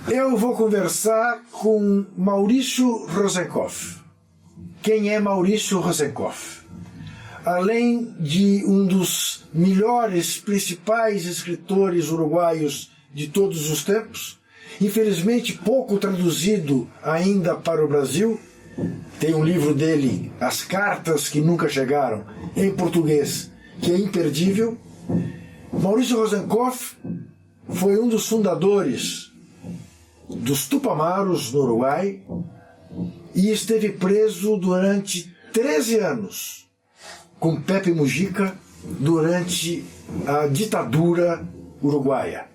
Eu vou conversar com Maurício Rosenkopf. Quem é Maurício Rosenkopf? Além de um dos melhores, principais escritores uruguaios de todos os tempos, infelizmente pouco traduzido ainda para o Brasil, tem um livro dele, As Cartas que Nunca Chegaram, em português, que é imperdível. Maurício Rosenkopf foi um dos fundadores dos Tupamaros no Uruguai e esteve preso durante 13 anos com Pepe Mujica durante a ditadura uruguaia.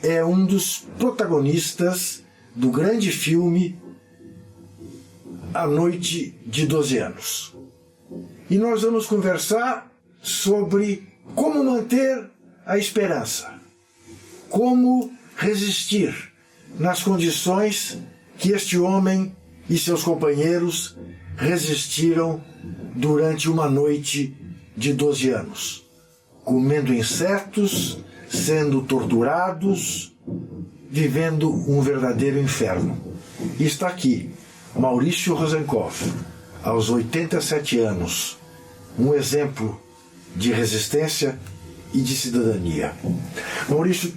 É um dos protagonistas do grande filme A Noite de 12 Anos. E nós vamos conversar sobre como manter a esperança, como resistir nas condições que este homem e seus companheiros resistiram durante uma noite de 12 anos, comendo insetos, sendo torturados, vivendo um verdadeiro inferno. E está aqui Maurício Rosenkopf, aos 87 anos, um exemplo de resistência e de cidadania. Maurício,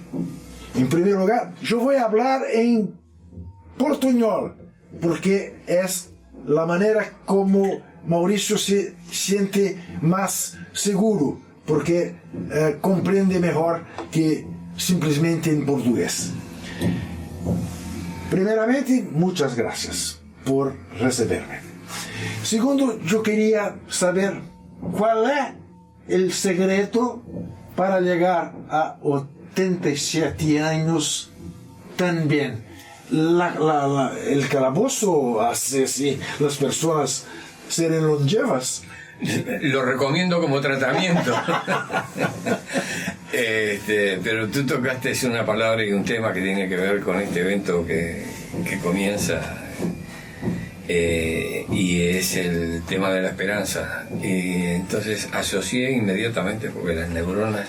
em primeiro lugar, eu vou falar em portuñol, porque é a maneira como Maurício se siente mais seguro, porque compreende melhor que simplesmente em português. Primeiramente, muitas graças por receber-me. Segundo, eu queria saber qual é o segredo para chegar a 87 anos tan bien. El calabozo hace así las personas serem longevas. Lo recomiendo como tratamiento. Pero tú tocaste una palabra y un tema que tiene que ver con este evento que comienza, y es el tema de la esperanza. Y entonces asocié inmediatamente, porque las neuronas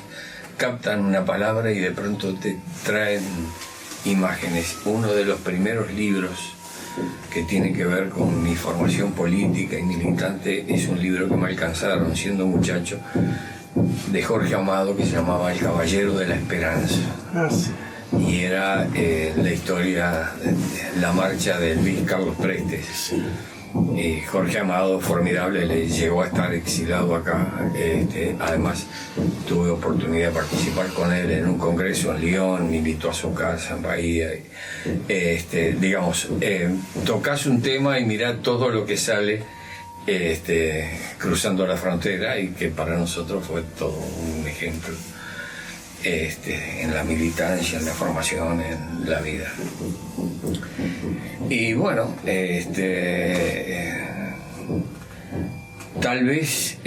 captan una palabra y de pronto te traen imágenes. Uno de los primeros libros que tiene que ver con mi formación política y militante es un libro que me alcanzaron siendo muchacho, de Jorge Amado, que se llamaba El Caballero de la Esperanza. Sí. Y era la historia de la marcha de Luis Carlos Prestes. Sí. Jorge Amado, formidable, le llegó a estar exilado acá. Además, tuve oportunidad de participar con él en un congreso en Lyon, me invitó a su casa en Bahía. Tocas un tema y mirá todo lo que sale cruzando la frontera, y que para nosotros fue todo un ejemplo en la militancia, en la formación, en la vida. Y bueno, tal vez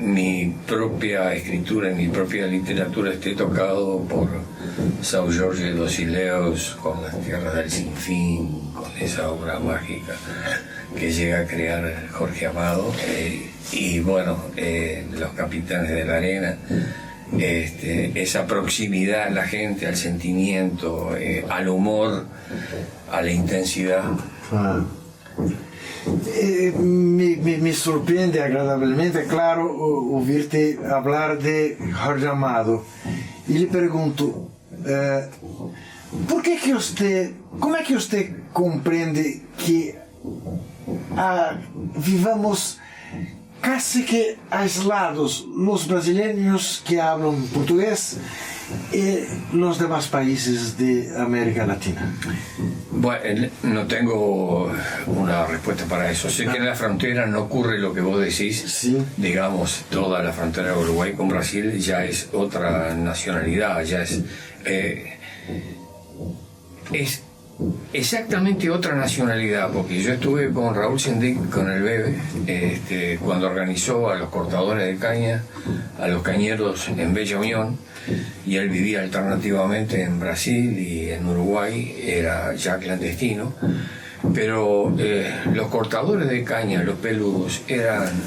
mi propia escritura y mi propia literatura esté tocado por São Jorge dos Ilhéus, con Las Tierras del Sinfín, con esa obra mágica que llega a crear Jorge Amado, y bueno, Los Capitanes de la Arena. Esa proximidad a la gente, al sentimiento, al humor, a la intensidad. Me surpreende agradablemente, claro, ouvir-te falar de Jorge Amado. E lhe pergunto, como é que você compreende que vivamos casi que aislados los brasileños que hablan portugués y los demás países de América Latina? Bueno, no tengo una respuesta para eso. Sé que en la frontera no ocurre lo que vos decís. Sí. Digamos, toda la frontera de Uruguay con Brasil ya es otra nacionalidad, ya es exactamente otra nacionalidad, porque yo estuve con Raúl Sendic, con el Bebe, cuando organizó a los cortadores de caña, a los cañeros en Bella Unión, y él vivía alternativamente en Brasil y en Uruguay, era ya clandestino, pero los cortadores de caña, los peludos,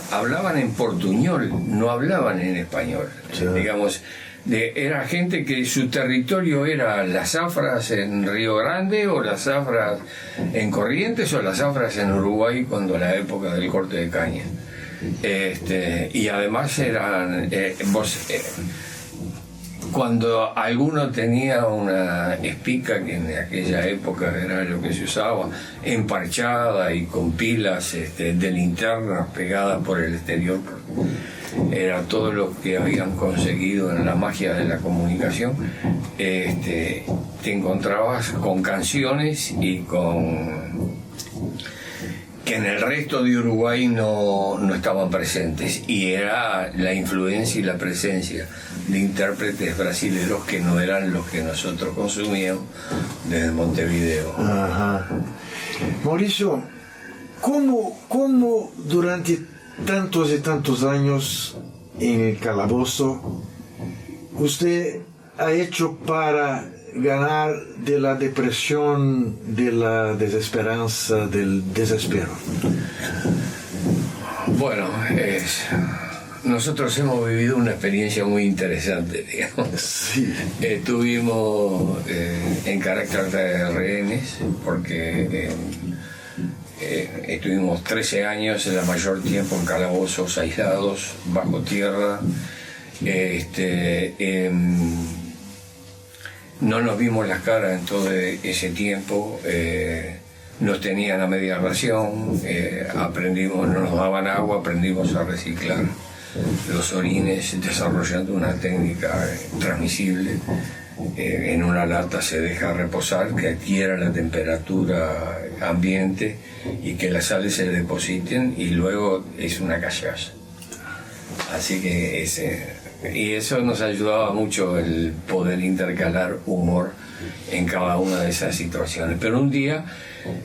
hablaban en portuñol, no hablaban en español. Sí. Digamos, era gente que su territorio era las zafras en Río Grande, o las zafras en Corrientes, o las zafras en Uruguay cuando la época del corte de caña. Y además eran cuando alguno tenía una espica, que en aquella época era lo que se usaba, emparchada y con pilas de linternas pegadas por el exterior, era todo lo que habían conseguido en la magia de la comunicación. Te encontrabas con canciones y con que en el resto de Uruguay no estaban presentes, y era la influencia y la presencia de intérpretes brasileños que no eran los que nosotros consumíamos desde Montevideo. Ajá. Mauricio, ¿cómo durante tantos y tantos años en el calabozo usted ha hecho para ganar de la depresión, de la desesperanza, del desespero? Bueno, nosotros hemos vivido una experiencia muy interesante, digamos. Sí. Estuvimos en carácter de rehenes, porque estuvimos 13 años, el mayor tiempo en calabozos aislados, bajo tierra. No nos vimos las caras en todo ese tiempo, nos tenían a media ración, aprendimos, no nos daban agua, aprendimos a reciclar los orines, desarrollando una técnica transmisible. En una lata se deja reposar, que adquiera la temperatura ambiente y que las sales se depositen, y luego es una callaza. Así que y eso nos ayudaba mucho, el poder intercalar humor en cada una de esas situaciones. Pero un día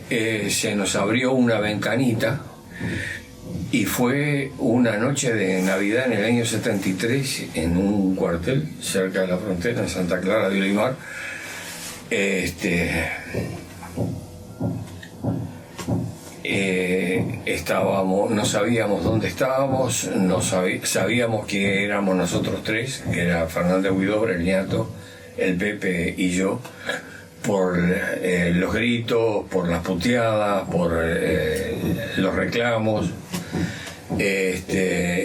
se nos abrió una ventanita, y fue una noche de Navidad en el año 73 en un cuartel cerca de la frontera, en Santa Clara de Olimar. No sabíamos dónde estábamos, sabíamos que éramos nosotros tres, que era Fernández Huidobro, el Ñato, el Pepe y yo, por los gritos, por las puteadas, por los reclamos.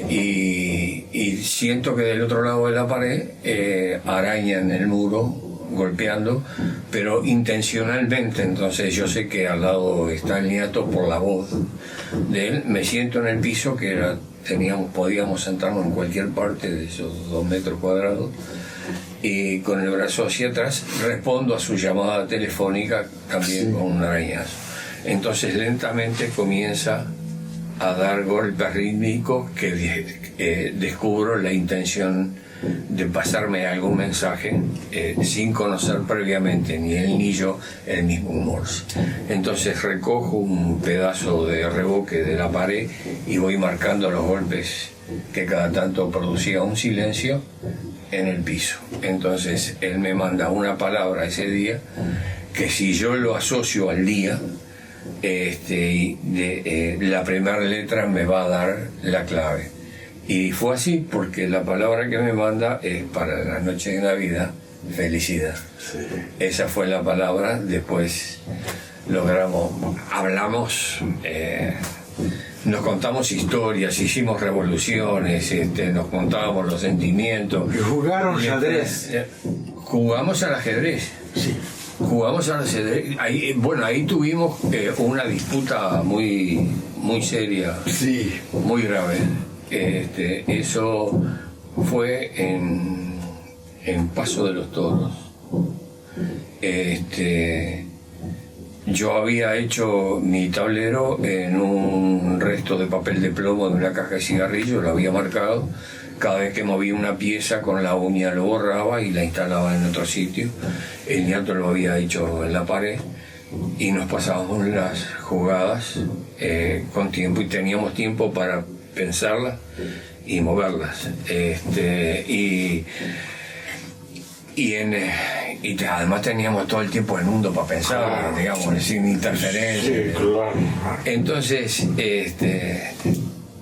Y siento que del otro lado de la pared arañan el muro, golpeando, pero intencionalmente. Entonces yo sé que al lado está el Ñato por la voz de él. Me siento en el piso, que podíamos sentarnos en cualquier parte de esos 2 metros cuadrados, y con el brazo hacia atrás respondo a su llamada telefónica, también con un arañazo. Entonces lentamente comienza a dar golpes rítmicos, que descubro la intención de pasarme algún mensaje sin conocer previamente ni él ni yo el mismo Morse. Entonces recojo un pedazo de reboque de la pared y voy marcando los golpes, que cada tanto producía un silencio en el piso. Entonces él me manda una palabra ese día, que si yo lo asocio al día, la primera letra me va a dar la clave. Y fue así, porque la palabra que me manda es para la noche de Navidad: felicidad. Sí. Esa fue la palabra. Después hablamos, nos contamos historias, hicimos revoluciones, nos contábamos los sentimientos. ¿Y jugaron ajedrez? Jugamos al ajedrez. Sí. Jugamos al ajedrez. Ahí tuvimos una disputa muy seria, sí, muy grave. Eso fue en Paso de los Toros. Yo había hecho mi tablero en un resto de papel de plomo de una caja de cigarrillos, lo había marcado. Cada vez que movía una pieza con la uña lo borraba y la instalaba en otro sitio. El Ñato lo había hecho en la pared, y nos pasábamos las jugadas con tiempo, y teníamos tiempo para pensarlas y moverlas. Y además teníamos todo el tiempo el mundo para pensar, digamos, sin interferencia. Sí, claro. Entonces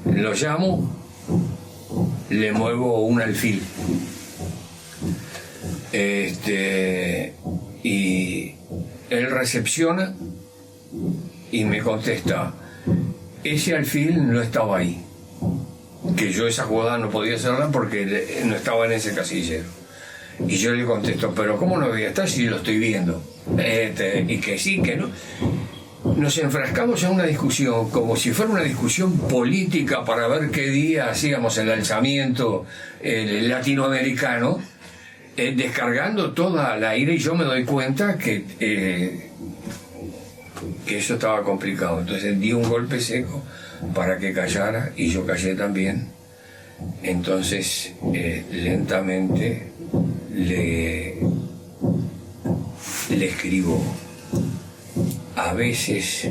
lo llamo, le muevo un alfil Y él recepciona y me contesta: ese alfil no estaba ahí, que yo esa jugada no podía hacerla porque no estaba en ese casillero. Y yo le contesto: pero ¿cómo no voy a estar si lo estoy viendo? Y que sí, que no. Nos enfrascamos en una discusión como si fuera una discusión política para ver qué día hacíamos el alzamiento latinoamericano, descargando toda la ira, y yo me doy cuenta que eso estaba complicado. Entonces di un golpe seco para que callara, y yo callé también. Entonces lentamente le escribo: a veces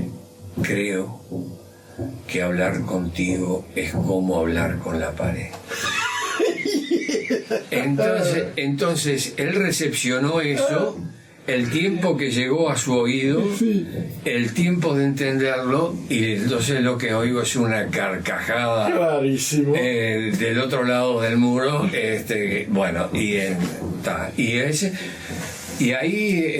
creo que hablar contigo es como hablar con la pared. Entonces él recepcionó eso, el tiempo que llegó a su oído, el tiempo de entenderlo, y entonces lo que oigo es una carcajada. Clarísimo. Del otro lado del muro. Bueno, y ahí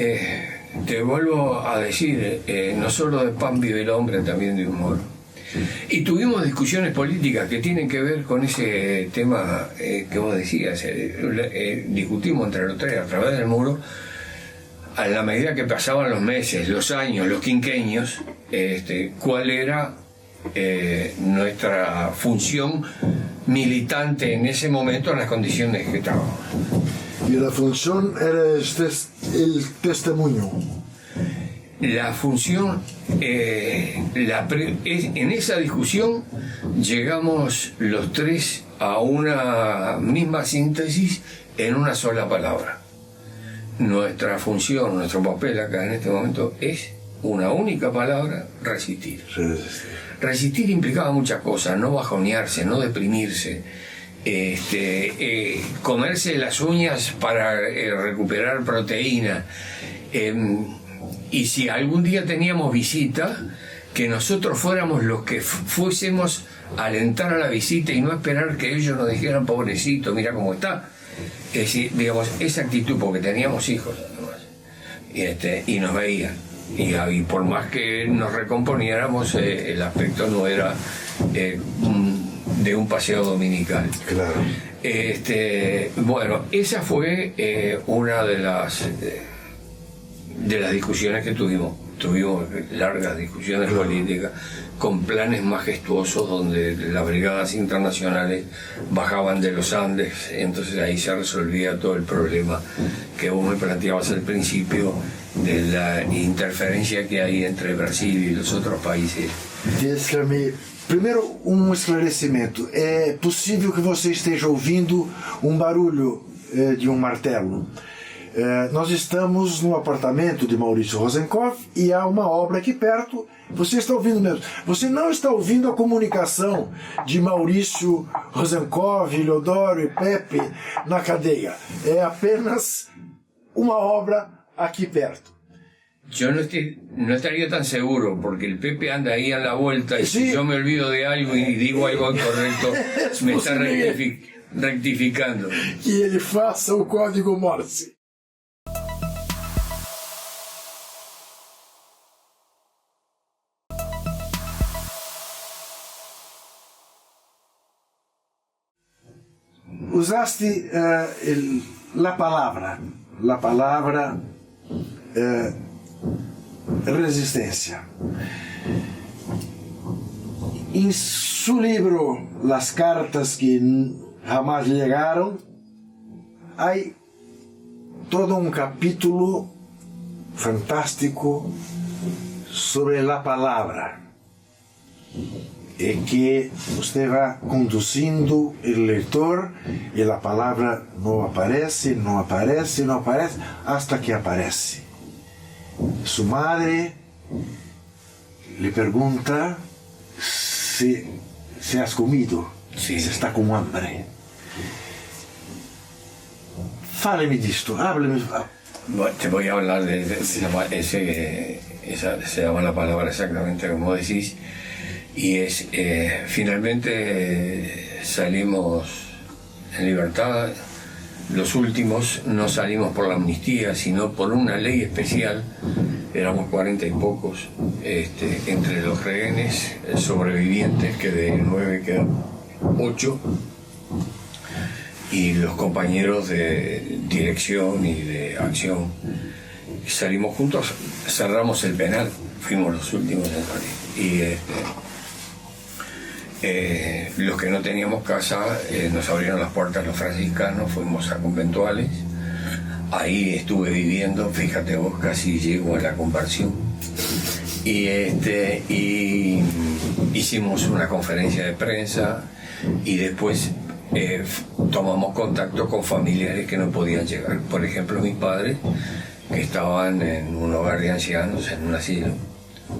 te vuelvo a decir, no solo de pan vive el hombre, también de humor. Y tuvimos discusiones políticas que tienen que ver con ese tema que vos decías. Discutimos entre los tres a través del muro, a la medida que pasaban los meses, los años, los quinquenios, cuál era nuestra función militante en ese momento, en las condiciones que estábamos. Y la función era el testimonio. La función, en esa discusión llegamos los tres a una misma síntesis en una sola palabra. Nuestra función, nuestro papel acá en este momento es una única palabra: resistir. Resistir implicaba muchas cosas: no bajonearse, no deprimirse, comerse las uñas para recuperar proteína. Y si algún día teníamos visita, que nosotros fuéramos los que fuésemos a alentar a la visita y no esperar que ellos nos dijeran: pobrecito, mira cómo está. Es decir, digamos, esa actitud, porque teníamos hijos además, y nos veían, y por más que nos recomponiéramos, el aspecto no era de un paseo dominical. Claro. Bueno, esa fue una de las discusiones que tuvimos. Tuvimos largas discusiones políticas con planes majestuosos donde las brigadas internacionales bajaban de los Andes. Entonces ahí se resolvía todo el problema que vos me planteabas al principio, de la interferencia que hay entre Brasil y los otros países. Primeiro, esclarecimento. É possível que você esteja ouvindo barulho de martelo. Nós estamos no apartamento de Maurício Rosenkopf e há uma obra aqui perto. Você está ouvindo mesmo. Você não está ouvindo a comunicação de Maurício Rosenkopf, Eleodoro e Pepe na cadeia. É apenas uma obra aqui perto. Yo no estaría tan seguro, porque el Pepe anda ahí a la vuelta, y si yo me olvido de algo y digo algo incorrecto, me está rectificando. Que ele faça o código Morse. Usaste la palabra resistencia. En su libro Las cartas que jamás llegaron, hay todo un capítulo fantástico sobre la palabra, que usted va conduciendo el lector y la palabra no aparece hasta que aparece. Su madre le pregunta si has comido, sí, si está con hambre. Fáleme de esto, hábleme. Bueno, te voy a hablar esa se llama la palabra exactamente como decís, y es finalmente salimos en libertad Los últimos no salimos por la amnistía, sino por una ley especial. Éramos 40 y pocos, entre los rehenes sobrevivientes, que de 9 quedan 8, y los compañeros de dirección y de acción. Salimos juntos, cerramos el penal, fuimos los últimos en salir. Y los que no teníamos casa, nos abrieron las puertas los franciscanos, fuimos a conventuales. Ahí estuve viviendo, fíjate vos, casi llego a la conversión. Y hicimos una conferencia de prensa y después tomamos contacto con familiares que no podían llegar. Por ejemplo, mis padres, que estaban en un hogar de ancianos, en un asilo.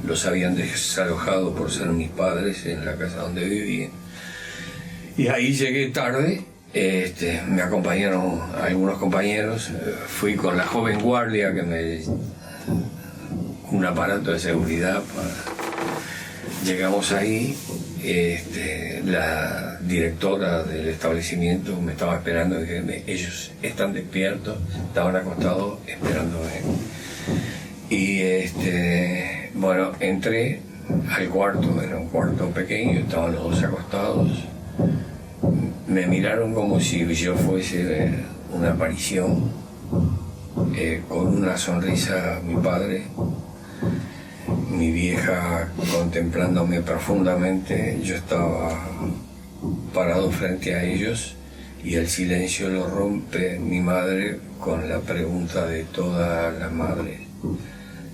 Los habían desalojado por ser mis padres en la casa donde vivían. Y ahí llegué tarde. Me acompañaron algunos compañeros, fui con la joven guardia un aparato de seguridad llegamos ahí, la directora del establecimiento me estaba esperando, ellos están despiertos, estaban acostados esperándome. Y bueno, entré al cuarto, era un cuarto pequeño, estaban los dos acostados. Me miraron como si yo fuese una aparición, con una sonrisa mi padre, mi vieja contemplándome profundamente. Yo estaba parado frente a ellos y el silencio lo rompe mi madre con la pregunta de todas las madres,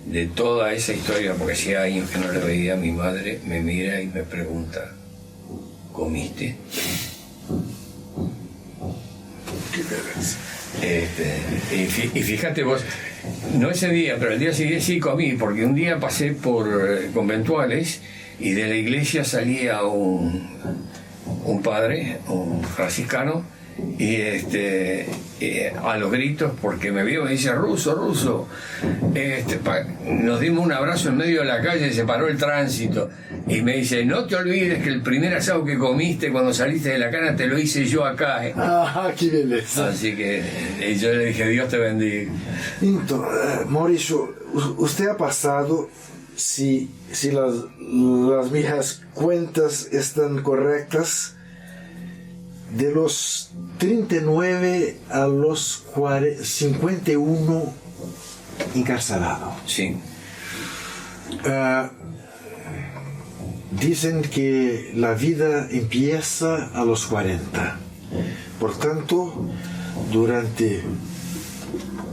de toda esa historia, porque hacía años que no le veía. Mi madre me mira y me pregunta: ¿comiste? Y fíjate vos, no ese día, pero el día siguiente sí comí, porque un día pasé por conventuales y de la iglesia salía un padre, un franciscano, y a los gritos, porque me vio, me dice: ruso, ruso. Nos dimos un abrazo en medio de la calle, se paró el tránsito y me dice: no te olvides que el primer asado que comiste cuando saliste de la cana te lo hice yo acá. Ah, qué belleza. Así que yo le dije: Dios te bendiga. Entonces, Mauricio, usted ha pasado, si las mis cuentas están correctas, de los 39 a los 51 encarcelado. Sí. Dicen que la vida empieza a los 40. Por tanto, durante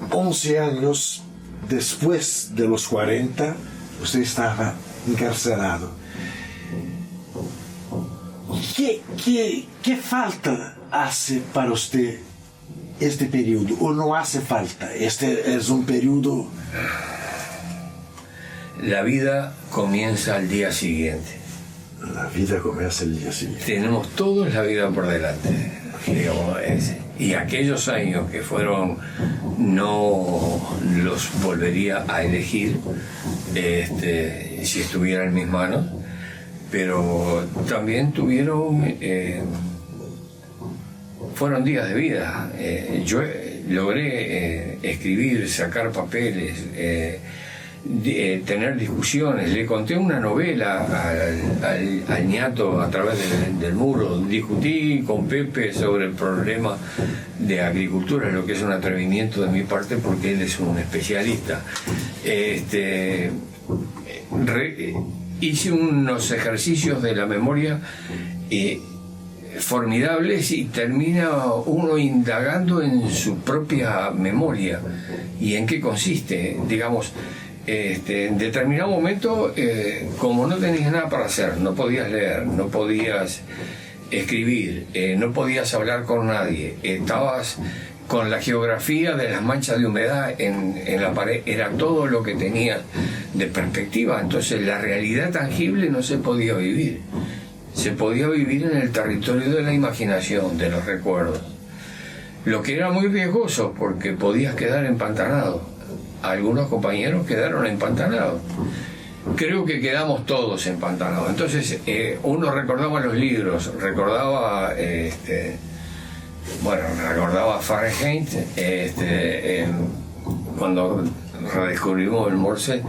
11 años después de los 40, usted estaba encarcelado. ¿Qué falta hace para usted este periodo? ¿O no hace falta? Este es un periodo... La vida comienza al día siguiente. La vida comienza el día siguiente. Tenemos todos la vida por delante, digamos, y aquellos años que fueron, no los volvería a elegir si estuviera en mis manos, pero también fueron días de vida. Yo logré escribir, sacar papeles, tener discusiones. Le conté una novela al ñato a través del muro. Discutí con Pepe sobre el problema de agricultura, lo que es un atrevimiento de mi parte porque él es un especialista. Hice unos ejercicios de la memoria formidables y termina uno indagando en su propia memoria y en qué consiste, digamos. En determinado momento, como no tenías nada para hacer, no podías leer, no podías escribir, no podías hablar con nadie, estabas con la geografía de las manchas de humedad en la pared, era todo lo que tenías de perspectiva. Entonces la realidad tangible no se podía vivir, se podía vivir en el territorio de la imaginación, de los recuerdos, lo que era muy riesgoso porque podías quedar empantanado. Algunos compañeros quedaron empantanados. Creo que quedamos todos empantanados. Entonces uno recordaba los libros, recordaba bueno, recordaba Fahrenheit, cuando redescubrimos el Morse,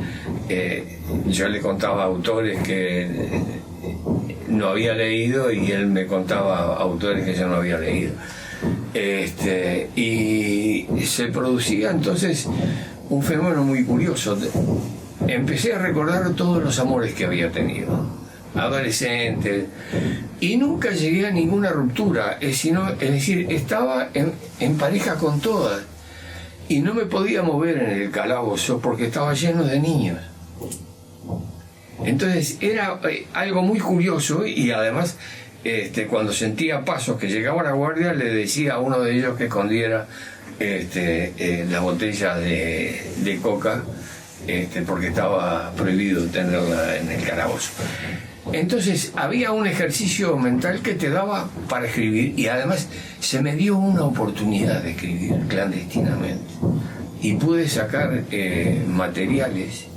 yo le contaba autores que no había leído y él me contaba autores que yo no había leído. Y se producía entonces un fenómeno muy curioso. Empecé a recordar todos los amores que había tenido, adolescente, y nunca llegué a ninguna ruptura, es decir, estaba en pareja con todas y no me podía mover en el calabozo porque estaba lleno de niños. Entonces era algo muy curioso, y además cuando sentía pasos que llegaba a la guardia le decía a uno de ellos que escondiera la botella de coca, porque estaba prohibido tenerla en el calabozo. Entonces había un ejercicio mental que te daba para escribir, y además se me dio una oportunidad de escribir clandestinamente y pude sacar materiales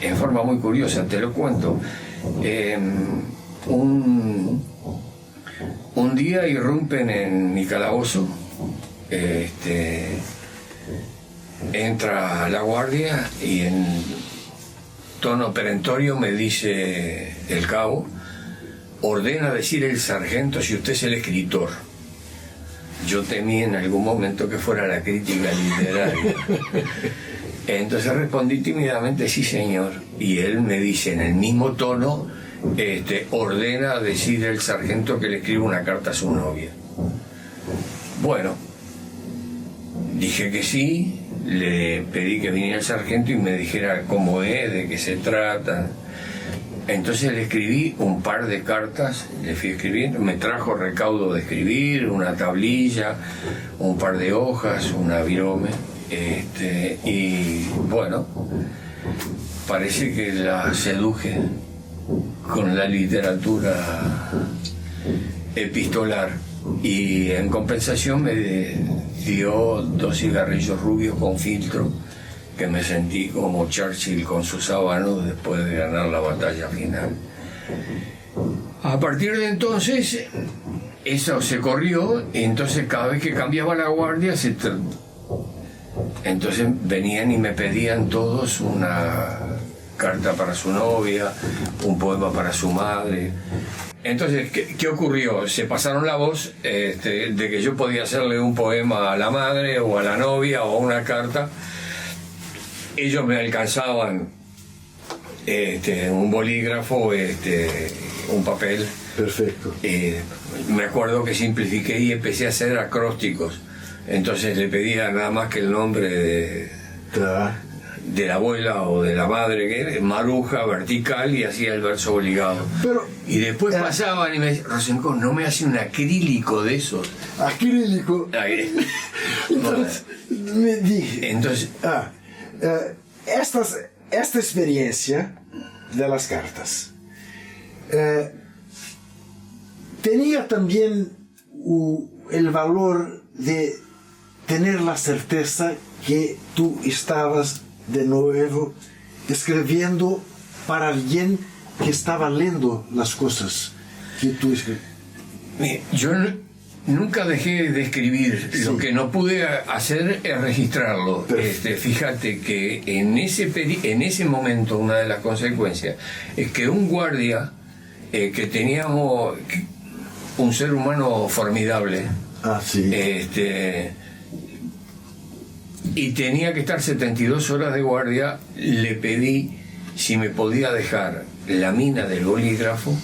en forma muy curiosa. Te lo cuento. Un día irrumpen en mi calabozo, entra la guardia y en tono perentorio me dice el cabo: ordena decir el sargento si usted es el escritor. Yo temí en algún momento que fuera la crítica literaria. Entonces respondí tímidamente: sí, señor. Y él me dice en el mismo tono: ordena decir el sargento que le escribe una carta a su novia. Bueno, dije que sí. Le pedí que viniera el sargento y me dijera cómo es, de qué se trata. Entonces le escribí un par de cartas, le fui escribiendo, me trajo recaudo de escribir, una tablilla, un par de hojas, una virome, y bueno, parece que la seduje con la literatura epistolar, y en compensación me dio 2 cigarrillos rubios con filtro, que me sentí como Churchill con sus sábanos después de ganar la batalla final. A partir de entonces eso se corrió, y entonces cada vez que cambiaba la guardia entonces venían y me pedían todos una carta para su novia, un poema para su madre. Entonces, ¿qué ocurrió? Se pasaron la voz de que yo podía hacerle un poema a la madre o a la novia o una carta. Ellos me alcanzaban un bolígrafo, un papel. Perfecto. Me acuerdo que simplifiqué y empecé a hacer acrósticos. Entonces le pedía nada más que el nombre de la abuela o de la madre, que era Maruja, vertical, y hacía el verso obligado. Y después pasaban y me decían: Rosenkopf, ¿no me hace un acrílico de esos? ¿Acrílico? Entonces, me dije... Entonces... esta experiencia de las cartas tenía también el valor de tener la certeza que tú estabas de nuevo escribiendo para alguien que estaba leyendo las cosas que tú escribes. Yo nunca dejé de escribir. Sí. Lo que no pude hacer es registrarlo. Fíjate que en ese momento una de las consecuencias es que un guardia, que teníamos un ser humano formidable, sí. Y tenía que estar 72 horas de guardia, le pedí si me podía dejar la mina del bolígrafo,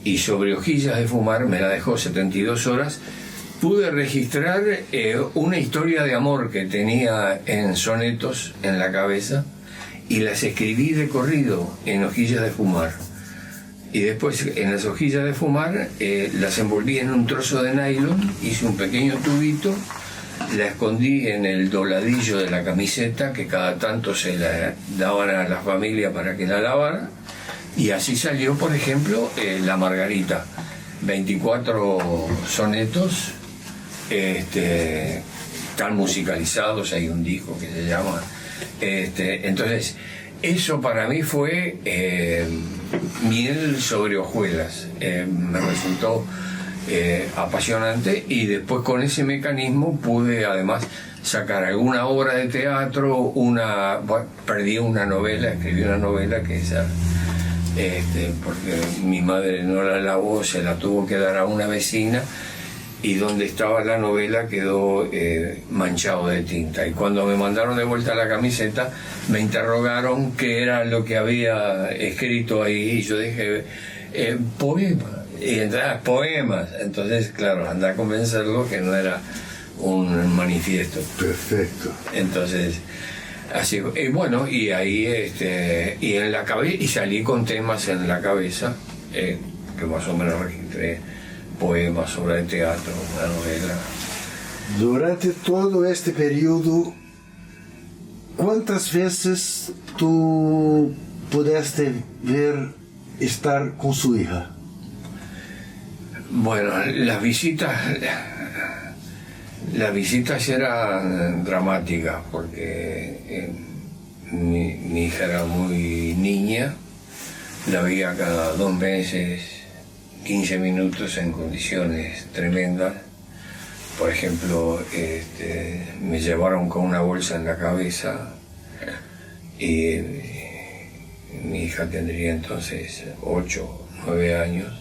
y sobre hojillas de fumar me la dejó 72 horas. Pude registrar una historia de amor que tenía en sonetos en la cabeza, y las escribí de corrido en hojillas de fumar. Y después en las hojillas de fumar las envolví en un trozo de nylon, hice un pequeño tubito, la escondí en el dobladillo de la camiseta, que cada tanto se la daban a la familia para que la lavara, y así salió, por ejemplo, La Margarita, 24 sonetos, están musicalizados, hay un disco que se llama, entonces eso para mí fue miel sobre hojuelas. Me resultó apasionante, y después con ese mecanismo pude además sacar alguna obra de teatro, perdí una novela, escribí una novela que esa, porque mi madre no la lavó, se la tuvo que dar a una vecina, y donde estaba la novela quedó manchado de tinta, y cuando me mandaron de vuelta la camiseta me interrogaron qué era lo que había escrito ahí, y yo dije poema, y entonces poemas. Entonces claro, andé a convencerlo que no era un manifiesto. Perfecto. Entonces así, y bueno, y ahí y en la cabeza, y salí con temas en la cabeza, que más o menos registré poemas, obra de teatro, una novela. Durante todo este periodo, ¿cuántas veces tú pudiste ver estar con su hija? Bueno, las visitas eran dramáticas, porque mi hija era muy niña, la veía cada 2 meses, 15 minutos, en condiciones tremendas. Por ejemplo, me llevaron con una bolsa en la cabeza, y mi hija tendría entonces 8, 9 años,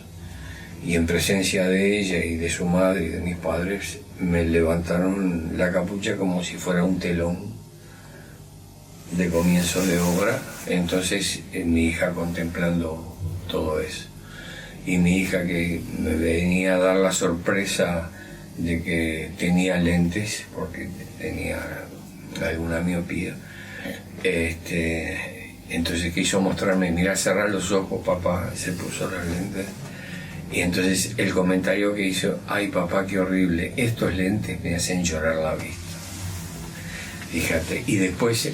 y en presencia de ella y de su madre y de mis padres me levantaron la capucha como si fuera un telón de comienzo de obra. Entonces mi hija contemplando todo eso, y mi hija, que me venía a dar la sorpresa de que tenía lentes porque tenía alguna miopía, entonces quiso mostrarme, mira, cerrar los ojos, papá, se puso las lentes. Y entonces el comentario que hizo: ay papá, qué horrible, estos lentes me hacen llorar la vista. Fíjate. Y después,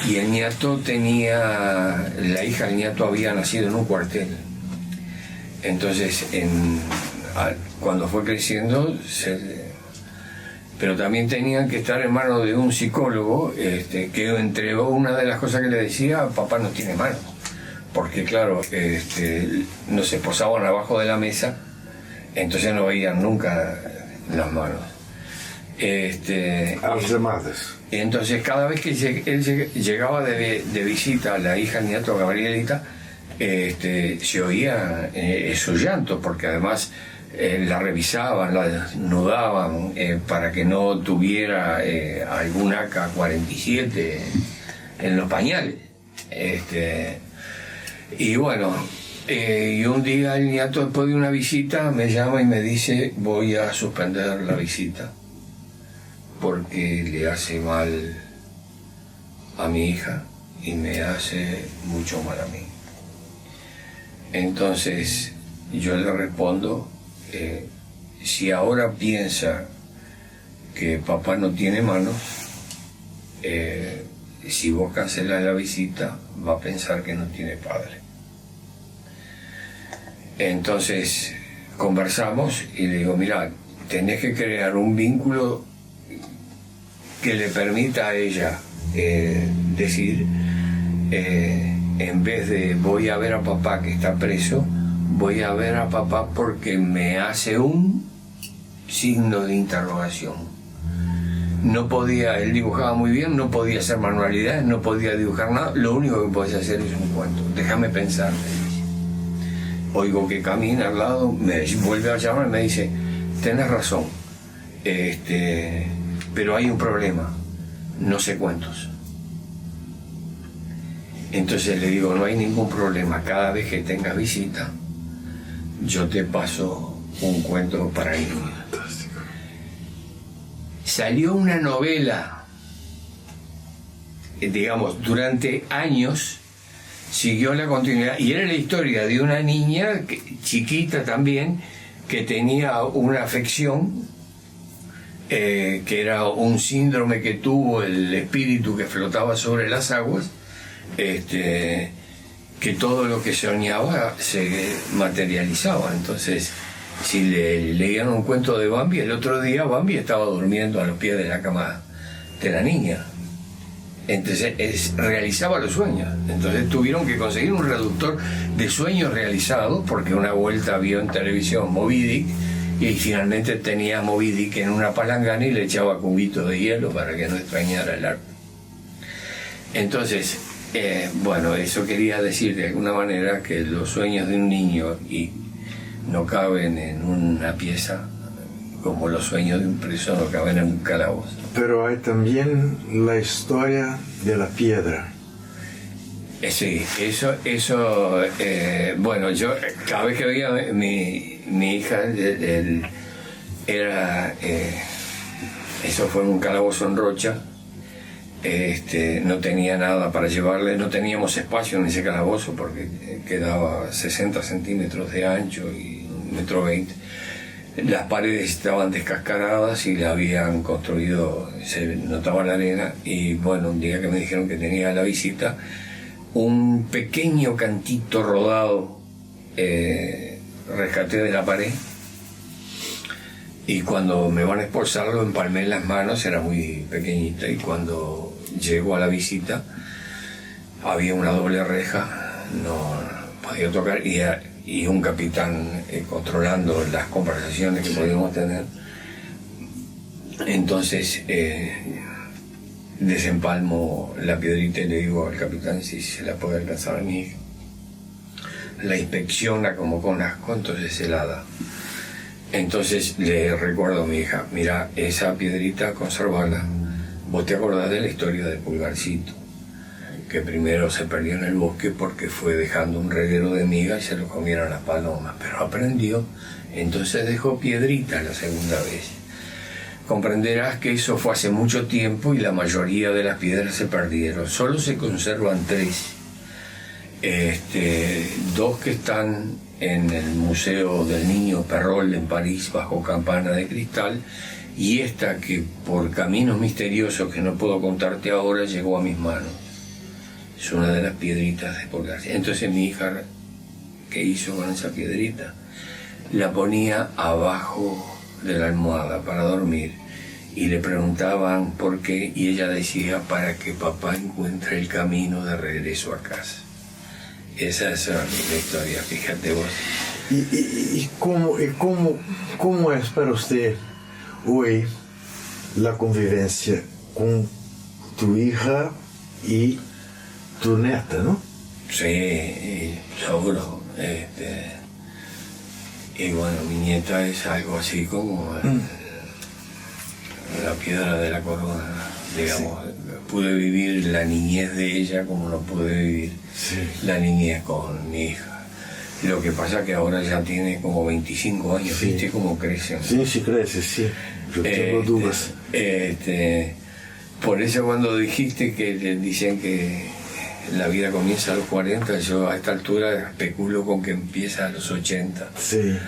y el nieto tenía, la hija del nieto había nacido en un cuartel. Entonces, cuando fue creciendo, pero también tenían que estar en manos de un psicólogo, que entregó una de las cosas que le decía: papá no tiene manos. Porque claro, no se posaban abajo de la mesa, entonces no veían nunca las manos. Entonces cada vez que él llegaba de visita a la hija del nieto Gabrielita, se oía su llanto, porque además la revisaban, la desnudaban para que no tuviera algún AK-47 en los pañales. Y bueno, y un día el nieto, después de una visita, me llama y me dice: voy a suspender la visita porque le hace mal a mi hija y me hace mucho mal a mí. Entonces yo le respondo: si ahora piensa que papá no tiene manos, si vos cancelás la visita, va a pensar que no tiene padre. Entonces conversamos y le digo: mira, tenés que crear un vínculo que le permita a ella decir, en vez de voy a ver a papá que está preso, voy a ver a papá porque me hace un signo de interrogación. No podía, él dibujaba muy bien, no podía hacer manualidades, no podía dibujar nada, lo único que podía hacer es un cuento. Déjame pensar, me dice. Oigo que camina al lado, me vuelve a llamar y me dice: tenés razón, pero hay un problema, no sé cuentos. Entonces le digo: no hay ningún problema, cada vez que tengas visita, yo te paso un cuento para niños. Salió una novela, digamos, durante años siguió la continuidad, y era la historia de una niña chiquita también, que tenía una afección, que era un síndrome que tuvo el espíritu que flotaba sobre las aguas, que todo lo que soñaba se materializaba. Entonces, si le leían un cuento de Bambi, el otro día Bambi estaba durmiendo a los pies de la cama de la niña. Entonces realizaba los sueños. Entonces tuvieron que conseguir un reductor de sueños realizados, porque una vuelta vio en televisión Moby Dick y finalmente tenía Moby Dick en una palangana y le echaba cubitos de hielo para que no extrañara el arco. Entonces, bueno, eso quería decir de alguna manera que los sueños de un niño y no caben en una pieza, como los sueños de un preso no caben en un calabozo. Pero hay también la historia de la piedra. Sí, eso bueno, yo cada vez que veía mi hija, eso fue en un calabozo en Rocha, no tenía nada para llevarle, no teníamos espacio en ese calabozo porque quedaba 60 centímetros de ancho y 1,20 m. Las paredes estaban descascaradas y la habían construido, se notaba la arena, y bueno, un día que me dijeron que tenía la visita, un pequeño cantito rodado rescaté de la pared, y cuando me van a expulsar lo empalmé en las manos, era muy pequeñita, y cuando llego a la visita había una doble reja, no podía tocar, y un capitán controlando las conversaciones que podíamos tener. Entonces desempalmo la piedrita y le digo al capitán si se la puede alcanzar a mi hija. La inspecciona como con asco, entonces se la da. Entonces le recuerdo a mi hija, mira, esa piedrita conservala. Vos te acordás de la historia de Pulgarcito, que primero se perdió en el bosque porque fue dejando un reguero de migas y se lo comieron las palomas, pero aprendió, entonces dejó piedrita la segunda vez. Comprenderás que eso fue hace mucho tiempo y la mayoría de las piedras se perdieron, solo se conservan 3. 2 que están en el Museo del Niño Perrol en París bajo campana de cristal, y esta que por caminos misteriosos que no puedo contarte ahora llegó a mis manos. Es una de las piedritas de Pulgarcito. Entonces mi hija, ¿qué hizo con esa piedrita? La ponía abajo de la almohada para dormir, y le preguntaban por qué, y ella decía, para que papá encuentre el camino de regreso a casa. Esa es la historia, fíjate vos. ¿Y cómo es para usted hoy la convivencia con tu hija y tu neta, no? Sí, seguro. Y bueno, mi nieta es algo así como la piedra de la corona, digamos. Sí. Pude vivir la niñez de ella como no pude vivir la niñez con mi hija. Lo que pasa que ahora ya tiene como 25 años, sí. ¿Viste cómo crece? Sí, crece, sí. Yo tengo dudas. Por eso cuando dijiste que dicen que la vida comienza a los 40, yo a esta altura especulo con que empieza a los 80. Sí.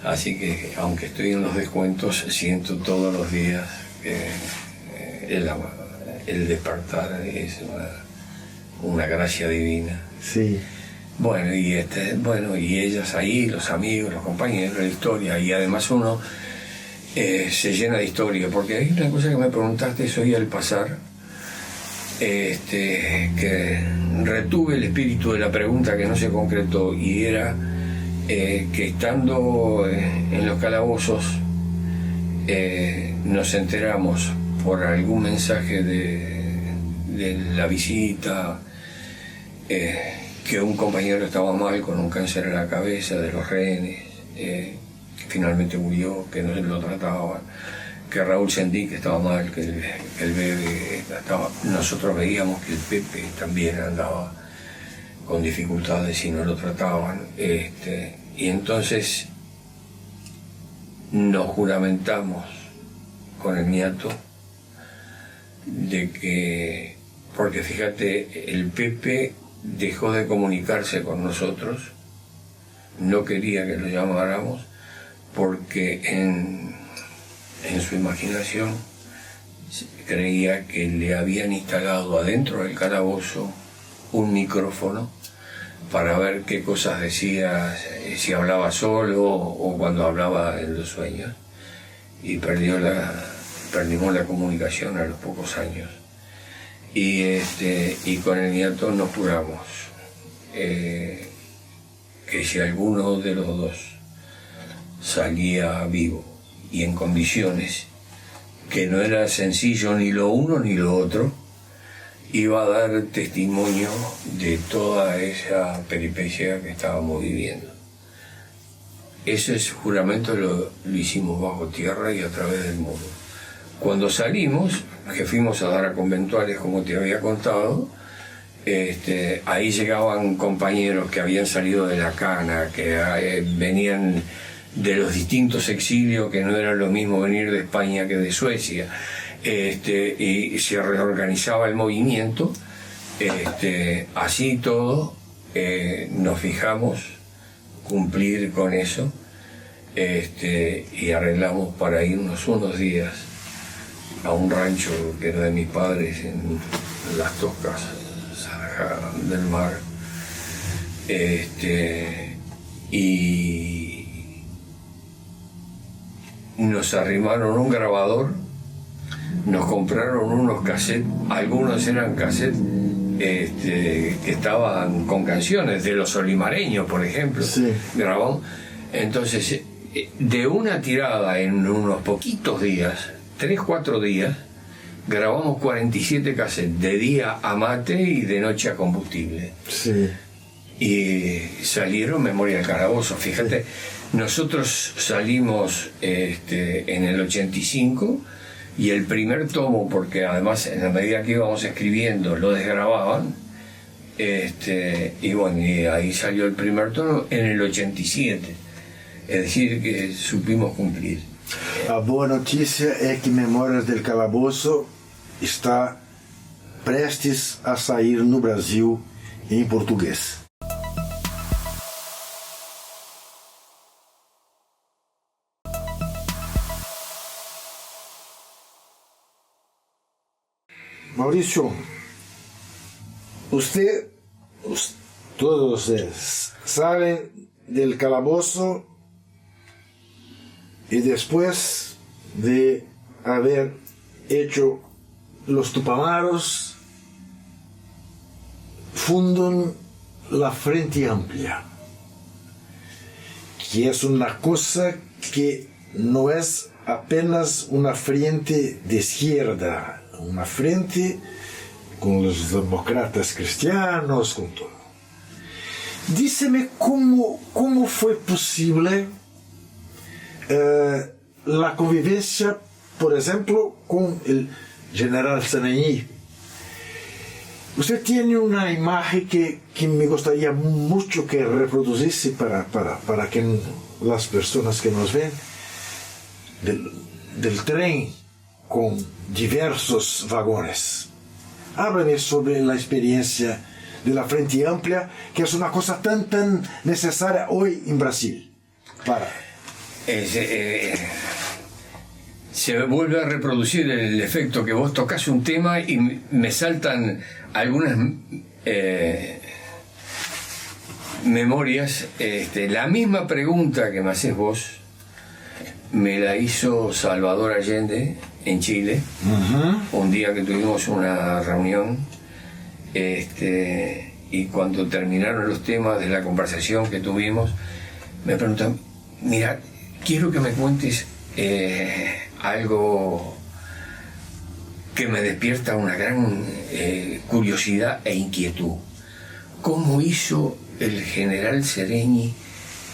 Así que, aunque estoy en los descuentos, siento todos los días que el despertar es una gracia divina. Sí. Bueno, y ellas ahí, los amigos, los compañeros, la historia, y además uno se llena de historia, porque hay una cosa que me preguntaste hoy al pasar, que retuve el espíritu de la pregunta que no se concretó, y era que estando en los calabozos nos enteramos por algún mensaje de la visita que un compañero estaba mal con un cáncer en la cabeza de los rehenes, que finalmente murió, que no lo trataban, que Raúl Sendí que estaba mal, que el bebé estaba. Nosotros veíamos que el Pepe también andaba con dificultades y no lo trataban, y entonces nos juramentamos con el nieto de que, porque fíjate, el Pepe dejó de comunicarse con nosotros, no quería que lo llamáramos, porque en su imaginación creía que le habían instalado adentro del calabozo un micrófono para ver qué cosas decía, si hablaba solo o cuando hablaba en los sueños, y perdimos la comunicación a los pocos años. y con el nieto nos juramos que si alguno de los dos salía vivo y en condiciones que no era sencillo ni lo uno ni lo otro, iba a dar testimonio de toda esa peripecia que estábamos viviendo. Ese juramento lo hicimos bajo tierra y a través del muro. Cuando salimos, que fuimos a dar a conventuales, como te había contado, ahí llegaban compañeros que habían salido de la cana, que venían de los distintos exilios, que no era lo mismo venir de España que de Suecia, y se reorganizaba el movimiento. Así todo, nos fijamos cumplir con eso, y arreglamos para irnos unos días a un rancho que era de mis padres en Las Toscas, cerca del mar, y nos arrimaron un grabador, nos compraron unos cassettes, algunos eran cassettes que estaban con canciones de los olimareños, por ejemplo. Sí. Grabamos. Entonces, de una tirada en unos poquitos días, 3-4 días, grabamos 47 cassettes, de día a mate y de noche a combustible. Sí. Y salieron Memoria del Calabozo. Fíjate, nosotros salimos en el 85, y el primer tomo, porque además en la medida que íbamos escribiendo lo desgrababan, y bueno, y ahí salió el primer tomo en el 87. Es decir, que supimos cumplir. A boa notícia é que Memórias del Calabozo está prestes a sair no Brasil em português. Maurício, todos ustedes saben del calabozo, y después de haber hecho los Tupamaros, fundan la Frente Amplia, que es una cosa que no es apenas una frente de izquierda, una frente con los demócratas cristianos, con todo. Díceme cómo fue posible la convivencia, por ejemplo, con el general Sanaí. Usted tiene una imagen que me gustaría mucho que reproducisse para que las personas que nos ven, del tren con diversos vagones. Háblame sobre la experiencia de la Frente Amplia, que es una cosa tan necesaria hoy en Brasil. Se vuelve a reproducir el efecto que vos tocas un tema y me saltan algunas memorias. La misma pregunta que me haces vos me la hizo Salvador Allende en Chile, un día que tuvimos una reunión, y cuando terminaron los temas de la conversación que tuvimos, me preguntan: mira, quiero que me cuentes algo que me despierta una gran curiosidad e inquietud. ¿Cómo hizo el general Seregni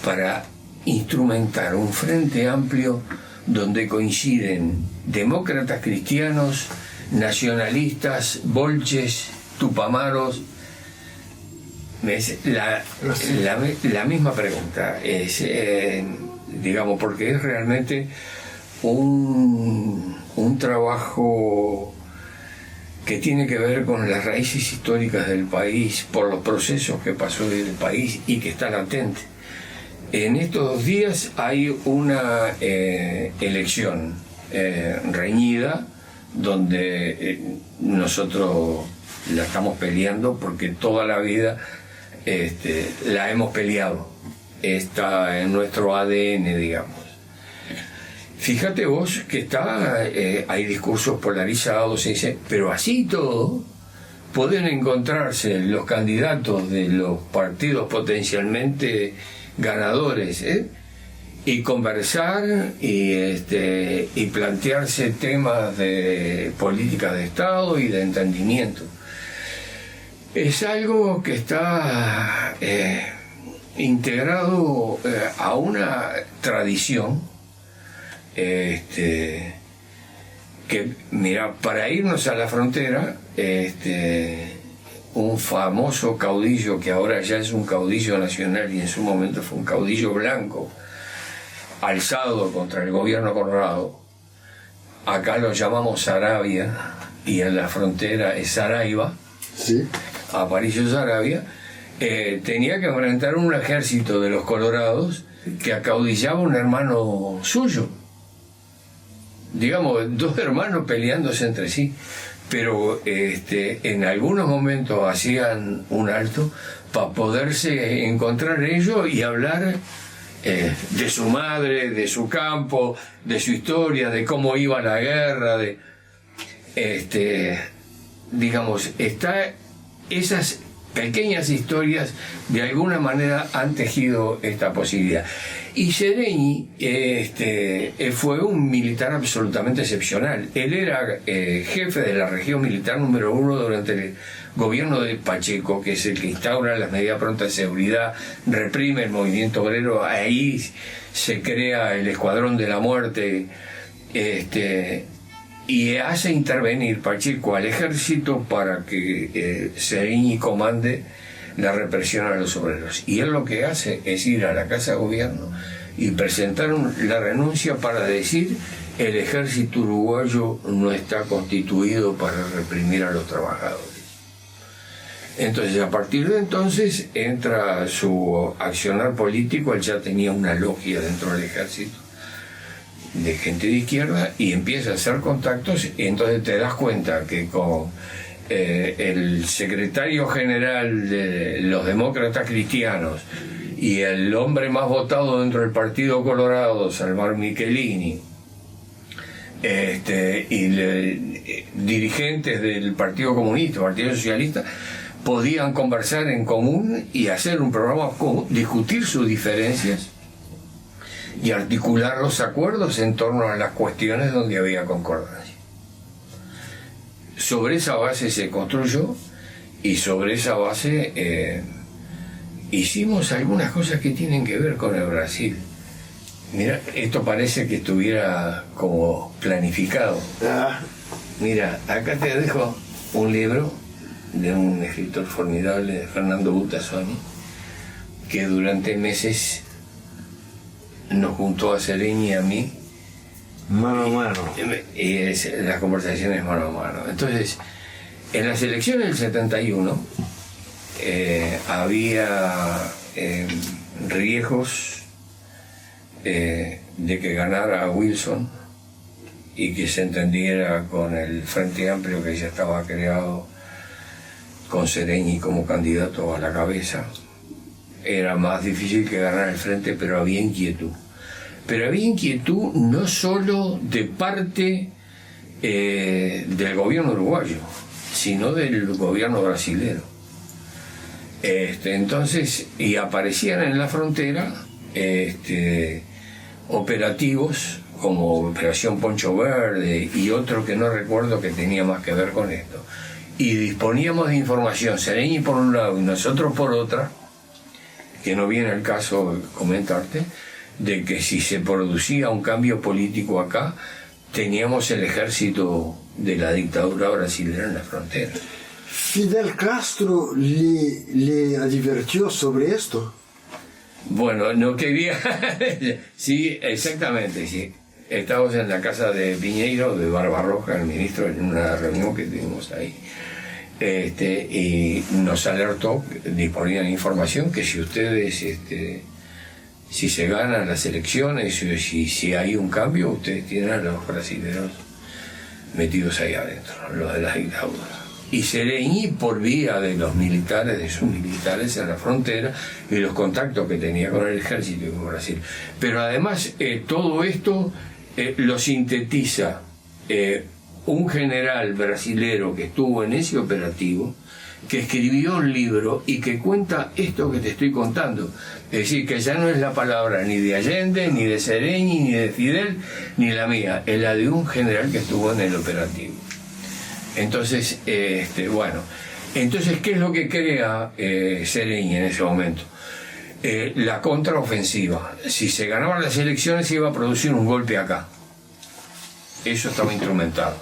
para instrumentar un frente amplio donde coinciden demócratas cristianos, nacionalistas, bolches, tupamaros? La misma pregunta, digamos, porque es realmente un trabajo que tiene que ver con las raíces históricas del país, por los procesos que pasó el país y que está latente. En estos días hay una elección reñida donde nosotros la estamos peleando porque toda la vida la hemos peleado. Está en nuestro ADN, digamos. Fíjate vos que hay discursos polarizados, se dice, pero así todo, pueden encontrarse los candidatos de los partidos potencialmente ganadores, y conversar y plantearse temas de política de Estado y de entendimiento. Es algo que está integrado a una tradición que, mira, para irnos a la frontera, un famoso caudillo que ahora ya es un caudillo nacional y en su momento fue un caudillo blanco alzado contra el gobierno colorado, acá lo llamamos Saravia y en la frontera es Saraiva, Sí. Aparicio Saravia, tenía que enfrentar un ejército de los colorados que acaudillaba a un hermano suyo, digamos, dos hermanos peleándose entre sí, pero en algunos momentos hacían un alto para poderse encontrar ellos y hablar de su madre, de su campo, de su historia, de cómo iba la guerra, digamos, esas pequeñas historias de alguna manera han tejido esta posibilidad. Y Seregni fue un militar absolutamente excepcional. Él era jefe de la región militar número 1 durante el gobierno de Pacheco, que es el que instaura las medidas prontas de seguridad, reprime el movimiento obrero, ahí se crea el Escuadrón de la Muerte, y hace intervenir Pacheco al ejército para que Seregni comande la represión a los obreros. Y él lo que hace es ir a la Casa de Gobierno y presentar la renuncia para decir: el ejército uruguayo no está constituido para reprimir a los trabajadores. Entonces, a partir de entonces entra su accionar político. Él ya tenía una logia dentro del ejército de gente de izquierda y empieza a hacer contactos, y entonces te das cuenta que con el secretario general de los demócratas cristianos y el hombre más votado dentro del Partido Colorado, Salvar Michelini, y dirigentes del Partido Comunista, Partido Socialista, podían conversar en común y hacer un programa común, discutir sus diferencias y articular los acuerdos en torno a las cuestiones donde había concordancia. Sobre esa base se construyó y sobre esa base hicimos algunas cosas que tienen que ver con el Brasil. Mira, esto parece que estuviera como planificado. Mira, acá te dejo un libro de un escritor formidable, Fernando Butazzoni, que durante meses nos juntó a Seregni y a mí Mano a mano. y las conversaciones mano a mano. Entonces, en las elecciones del 71 había riesgos de que ganara Wilson y que se entendiera con el Frente Amplio que ya estaba creado, con Seregni como candidato a la cabeza. Era más difícil que ganar el frente, pero había inquietud. Pero había inquietud no solo de parte del gobierno uruguayo, sino del gobierno brasilero. Entonces, y aparecían en la frontera operativos como Operación Poncho Verde y otro que no recuerdo, que tenía más que ver con esto. Y disponíamos de información, Seregni por un lado y nosotros por otra, que no viene el caso comentarte, de que si se producía un cambio político acá, teníamos el ejército de la dictadura brasileña en la frontera. Fidel Castro le advirtió sobre esto. Bueno, no quería... Sí, exactamente, sí. Estábamos en la casa de Piñeiro, de Barbarroja, el ministro, en una reunión que tuvimos ahí. Y nos alertó, disponían información que si ustedes, si se ganan las elecciones, si hay un cambio, ustedes tienen a los brasileños metidos ahí adentro, los de las dictaduras. Y Seregni, por vía de los militares, de sus militares en la frontera, y los contactos que tenía con el ejército y con Brasil. Pero además, todo esto lo sintetiza un general brasilero que estuvo en ese operativo, que escribió un libro y que cuenta esto que te estoy contando. Es decir, que ya no es la palabra ni de Allende, ni de Sereñi, ni de Fidel, ni la mía, es la de un general que estuvo en el operativo. Entonces, bueno, entonces, ¿qué es lo que crea Sereñi en ese momento? La contraofensiva. Si se ganaban las elecciones, se iba a producir un golpe acá. Eso estaba instrumentado.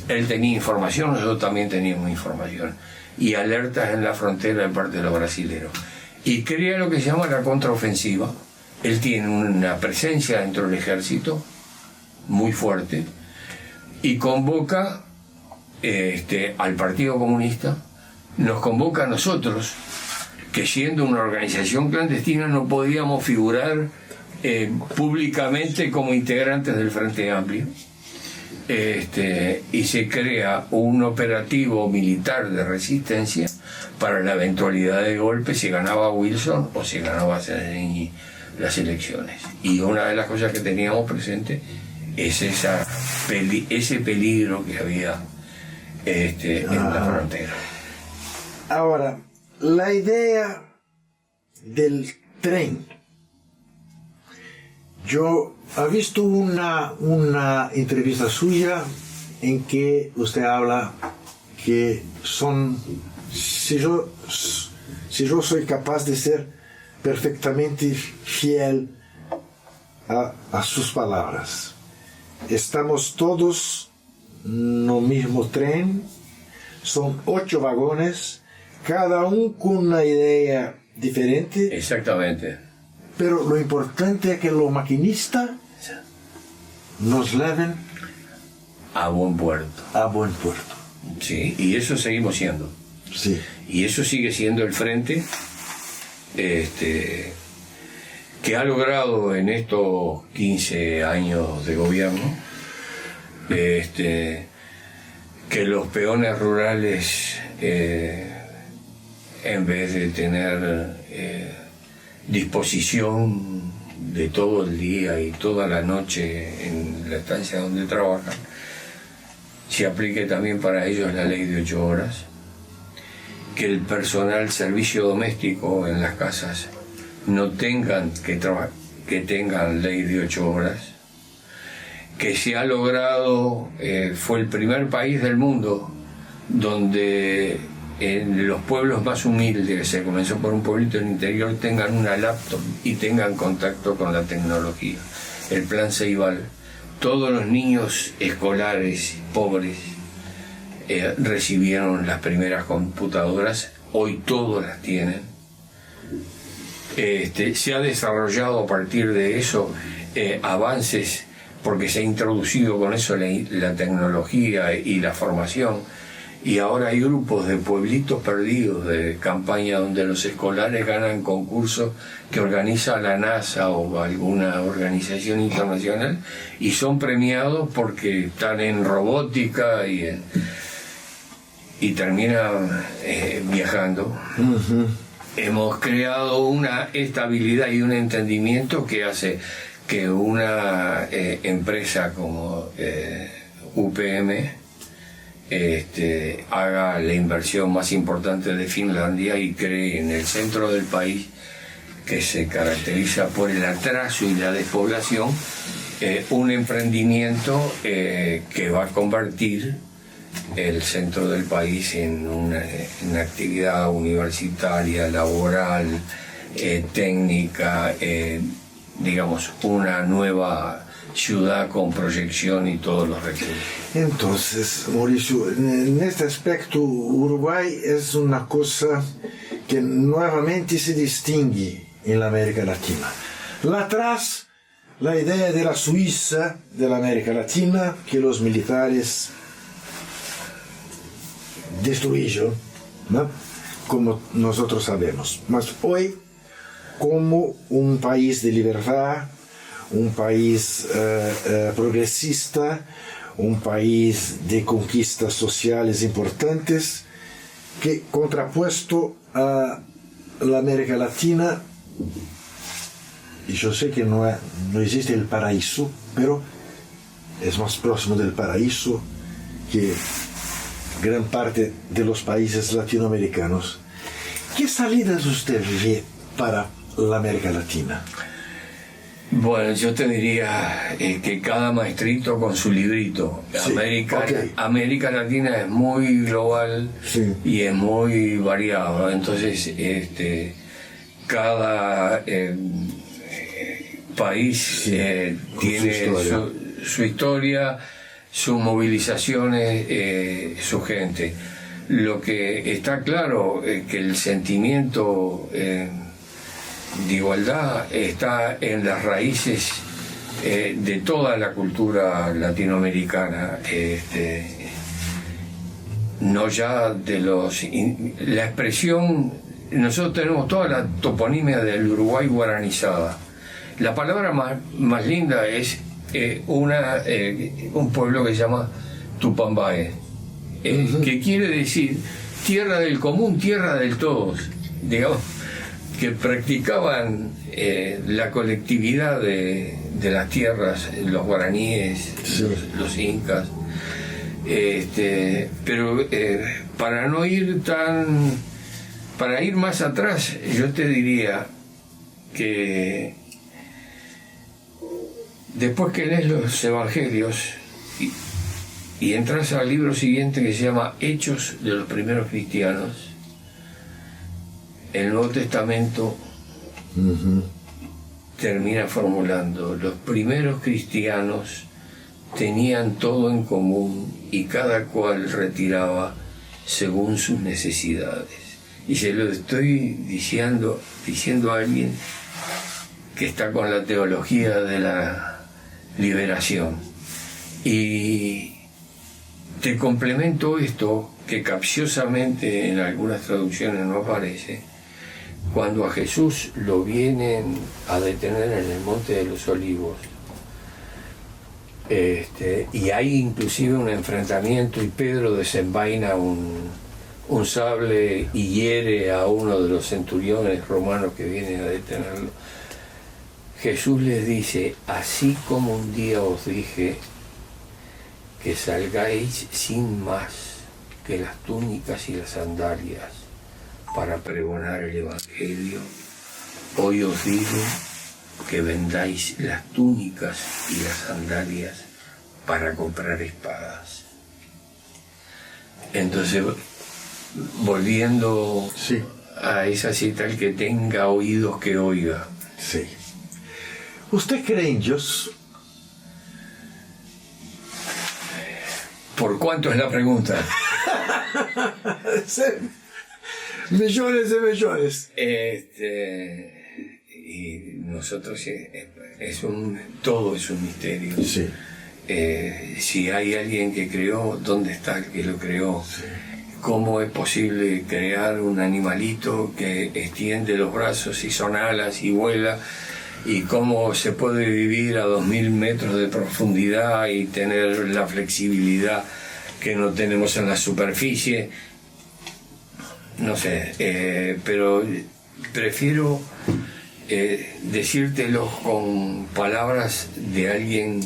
Él tenía información, nosotros también teníamos información. Y alertas en la frontera de parte de los brasileros. Y crea lo que se llama la contraofensiva. Él tiene una presencia dentro del ejército muy fuerte y convoca al Partido Comunista, nos convoca a nosotros, que siendo una organización clandestina no podíamos figurar públicamente como integrantes del Frente Amplio. Y se crea un operativo militar de resistencia para la eventualidad de golpe si ganaba Wilson o si ganaba Sereñi las elecciones. Y una de las cosas que teníamos presente es ese peligro que había en la frontera. Ahora, la idea del tren. Yo he visto una entrevista suya en que usted habla que si yo soy capaz de ser perfectamente fiel a sus palabras. Estamos todos no mismo tren, son 8 vagones, cada uno con una idea diferente. Exactamente. Pero lo importante es que los maquinistas nos lleven a buen puerto. A buen puerto. Sí, y eso seguimos siendo. Sí. Y eso sigue siendo el frente que ha logrado en estos 15 años de gobierno que los peones rurales, en vez de tener disposición de todo el día y toda la noche en la estancia donde trabajan, se aplique también para ellos la ley de 8 horas, que el personal servicio doméstico en las casas no tengan que tengan ley de 8 horas, que se ha logrado, fue el primer país del mundo donde en los pueblos más humildes, se comenzó por un pueblito en el interior, tengan una laptop y tengan contacto con la tecnología. El plan Ceibal, todos los niños escolares pobres recibieron las primeras computadoras, hoy todos las tienen. Se ha desarrollado a partir de eso avances, porque se ha introducido con eso la tecnología y la formación, y ahora hay grupos de pueblitos perdidos de campaña donde los escolares ganan concursos que organiza la NASA o alguna organización internacional y son premiados porque están en robótica y terminan viajando. Uh-huh. Hemos creado una estabilidad y un entendimiento que hace que una empresa como UPM haga la inversión más importante de Finlandia y cree en el centro del país, que se caracteriza por el atraso y la despoblación, un emprendimiento que va a convertir el centro del país en una actividad universitaria, laboral, técnica, digamos, una nueva ciudad con proyección y todos los recursos. Entonces, Mauricio, en este aspecto Uruguay es una cosa que nuevamente se distingue en la América Latina. Atrás, la idea de la Suiza de la América Latina, que los militares destruyeron, ¿no? Como nosotros sabemos. Mas hoy, como un país de libertad, un país progresista, un país de conquistas sociales importantes, que contrapuesto a la América Latina, y yo sé que no existe el paraíso, pero es más próximo del paraíso, que gran parte de los países latinoamericanos. ¿Qué salidas usted ve para la América Latina? Bueno, yo te diría que cada maestrito con su librito. Sí, América Latina es muy global, sí, y es muy variado. Entonces, cada país sí, tiene su historia, sus movilizaciones, su gente. Lo que está claro es que el sentimiento de igualdad está en las raíces de toda la cultura latinoamericana, no ya de la expresión. Nosotros tenemos toda la toponimia del Uruguay guaranizada. La palabra más linda es un pueblo que se llama Tupambaé, que quiere decir tierra del común, tierra del todos, digamos, que practicaban la colectividad de las tierras, los guaraníes, sí, los incas, pero para ir más atrás, yo te diría que después que lees los evangelios y entras al libro siguiente que se llama Hechos de los primeros cristianos, el Nuevo Testamento termina formulando: los primeros cristianos tenían todo en común y cada cual retiraba según sus necesidades. Y se lo estoy diciendo a alguien que está con la teología de la liberación. Y te complemento esto, que capciosamente en algunas traducciones no aparece. Cuando a Jesús lo vienen a detener en el Monte de los Olivos, y hay inclusive un enfrentamiento y Pedro desenvaina un sable y hiere a uno de los centuriones romanos que vienen a detenerlo, Jesús les dice: así como un día os dije que salgáis sin más que las túnicas y las sandalias para pregonar el Evangelio, hoy os digo que vendáis las túnicas y las sandalias para comprar espadas. Entonces, volviendo sí, a esa cita: el que tenga oídos que oiga. sí. ¿Usted cree en Dios? ¿Por cuánto es la pregunta? Sí. Millones de millones. Y nosotros todo es un misterio. Sí. Si hay alguien que creó, ¿dónde está el que lo creó? Sí. ¿Cómo es posible crear un animalito que extiende los brazos y son alas y vuela? ¿Y cómo se puede vivir a 2000 metros de profundidad y tener la flexibilidad que no tenemos en la superficie? No sé, pero prefiero decírtelo con palabras de alguien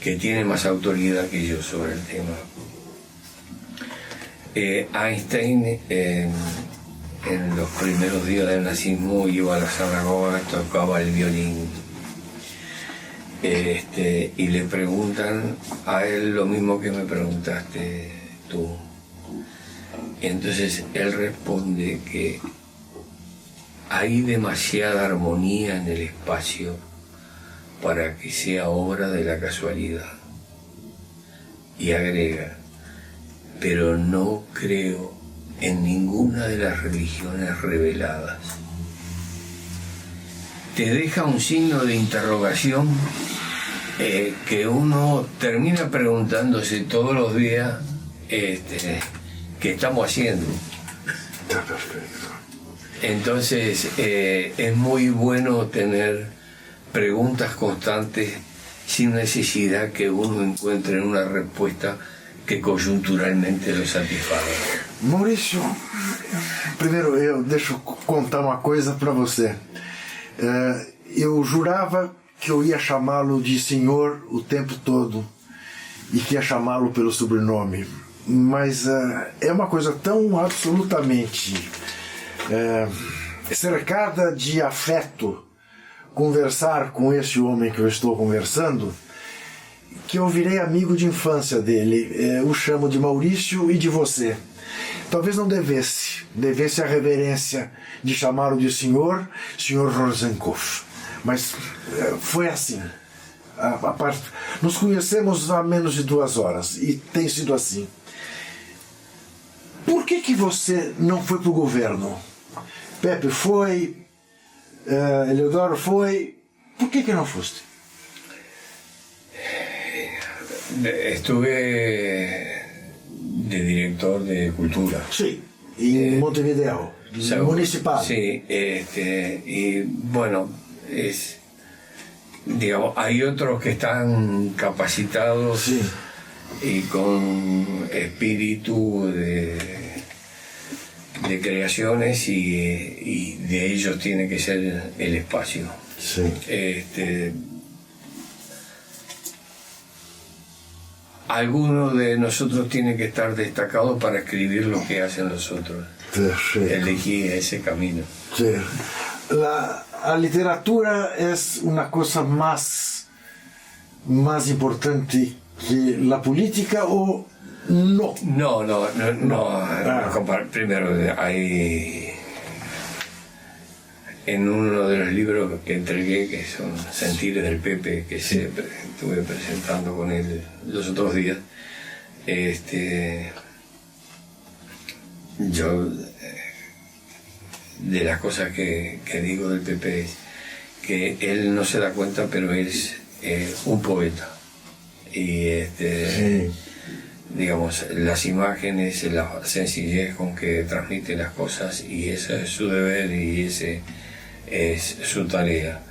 que tiene más autoridad que yo sobre el tema. Einstein, en los primeros días del nazismo, iba a la sinagoga, tocaba el violín, y le preguntan a él lo mismo que me preguntaste tú. Entonces él responde que hay demasiada armonía en el espacio para que sea obra de la casualidad. Y agrega: pero no creo en ninguna de las religiones reveladas. Te deja un signo de interrogación que uno termina preguntándose todos los días qué estamos haciendo. Entonces es muy bueno tener preguntas constantes sin necesidad que uno encuentre una respuesta que coyunturalmente lo satisfaga. Maurício, primeiro deixa eu contar uma coisa para você. Eu jurava que eu ia chamá-lo de senhor o tempo todo. e quer chamá-lo pelo sobrenome, mas é uma coisa tão absolutamente cercada de afeto conversar com esse homem que eu estou conversando, que eu virei amigo de infância dele. O chamo de Maurício e de você. Talvez não devesse a reverência de chamá-lo de senhor Rosenkopf, mas foi assim. Nos conhecemos há menos de 2 horas e tem sido assim. Por que você não foi para o governo? Pepe foi, Eleodoro foi. Por que não foste? Estuve de director de cultura. Sí, en Montevideo, municipal. Sí, y bueno, digamos, hay otros que están capacitados, sí, y con espíritu de creaciones, y de ellos tiene que ser el espacio. Sí. Algunos de nosotros tienen que estar destacados para escribir lo que hacen los otros. Perfecto. Elegí ese camino. Sí. La literatura es una cosa más importante que la política, ¿o no? No. Primero, hay en uno de los libros que entregué, que son Sentires del Pepe, que estuve presentando con él los otros días, yo de las cosas que digo del Pepe es que él no se da cuenta, pero es un poeta, y sí, digamos, las imágenes, la sencillez con que transmite las cosas, y ese es su deber y ese es su tarea.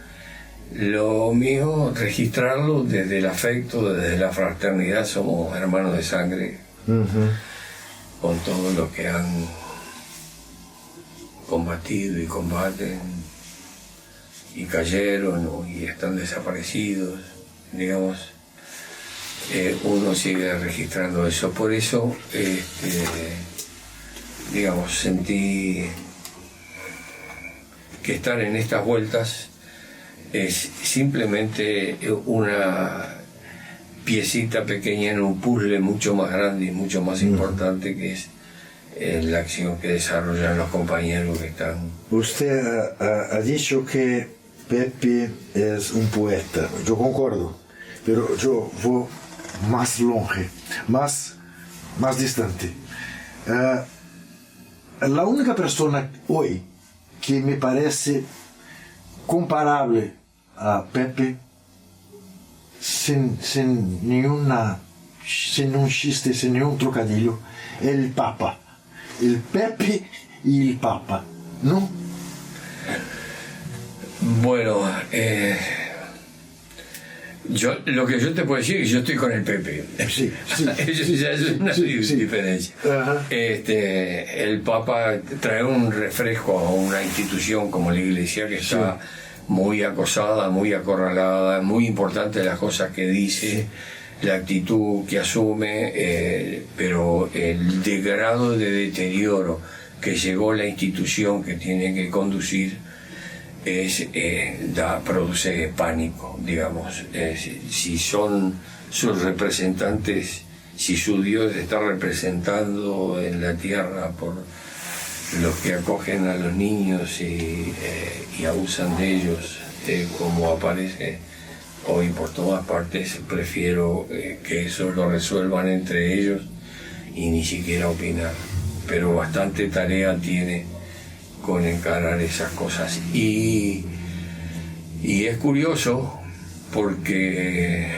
Lo mío, registrarlo desde el afecto, desde la fraternidad. Somos hermanos de sangre, con todos los que han combatido y combaten y cayeron y están desaparecidos, digamos. Uno sigue registrando eso. Por eso, digamos, sentí que estar en estas vueltas es simplemente una piecita pequeña en un puzzle mucho más grande y mucho más importante, que es la acción que desarrollan los compañeros que están. Usted ha dicho que Pepe es un poeta. Yo concordo, pero yo voy más longe, más distante. La única persona hoy que me parece comparable a Pepe, sin un chiste, sin ningún trocadillo, el Papa. El Pepe y el Papa, ¿no? Bueno, lo que yo te puedo decir es que yo estoy con el Pepe. Sí. Eso ya es una diferencia. El Papa trae un refresco a una institución como la Iglesia, que está muy acosada, muy acorralada. Muy importante las cosas que dice, la actitud que asume, pero el grado de deterioro que llegó la institución que tiene que conducir produce pánico, digamos. Si son sus representantes, si su Dios está representando en la tierra por los que acogen a los niños y abusan de ellos, como aparece hoy por todas partes, prefiero que eso lo resuelvan entre ellos y ni siquiera opinar. Pero bastante tarea tiene con encarar esas cosas. Y es curioso porque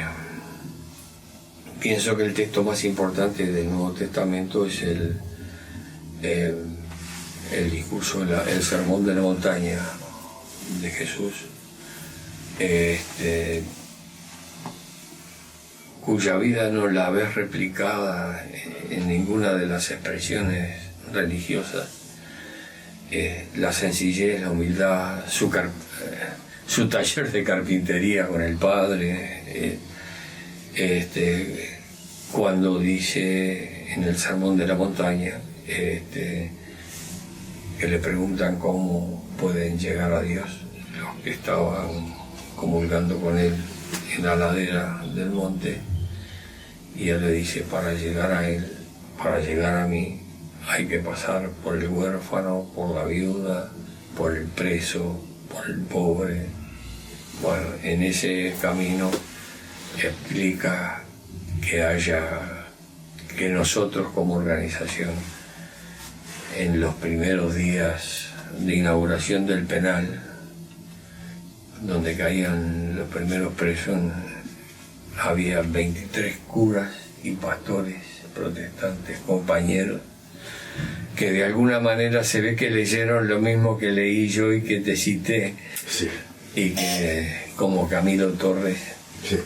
pienso que el texto más importante del Nuevo Testamento es el discurso, el sermón de la montaña de Jesús, cuya vida no la ves replicada en ninguna de las expresiones religiosas. La sencillez, la humildad, su taller de carpintería con el padre, cuando dice en el Sermón de la Montaña, que le preguntan cómo pueden llegar a Dios los que estaban comulgando con él en la ladera del monte, y él le dice: para llegar a él, para llegar a mí, hay que pasar por el huérfano, por la viuda, por el preso, por el pobre. Bueno, en ese camino explica que nosotros como organización, en los primeros días de inauguración del penal, donde caían los primeros presos, había 23 curas y pastores protestantes, compañeros, que de alguna manera se ve que leyeron lo mismo que leí yo y que te cité, Sí. y que, como Camilo Torres, Sí.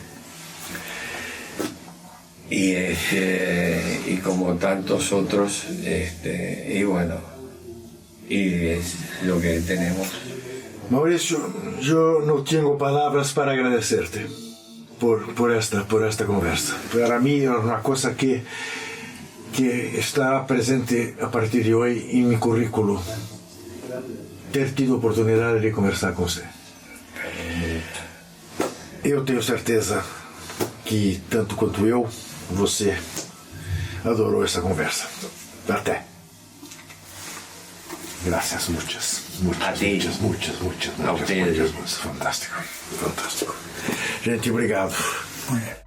y como tantos otros, y bueno, y es lo que tenemos. Mauricio, yo no tengo palabras para agradecerte por esta conversa. Para mí es una cosa que está presente a partir de hoy en mi currículo. Ter tido oportunidade de conversar com você. Eu tenho certeza que, tanto quanto eu, você adorou essa conversa. Até. Gracias, muchas. A ti. Muchas. A ustedes. Fantástico. Gente, obrigado. Muy bien.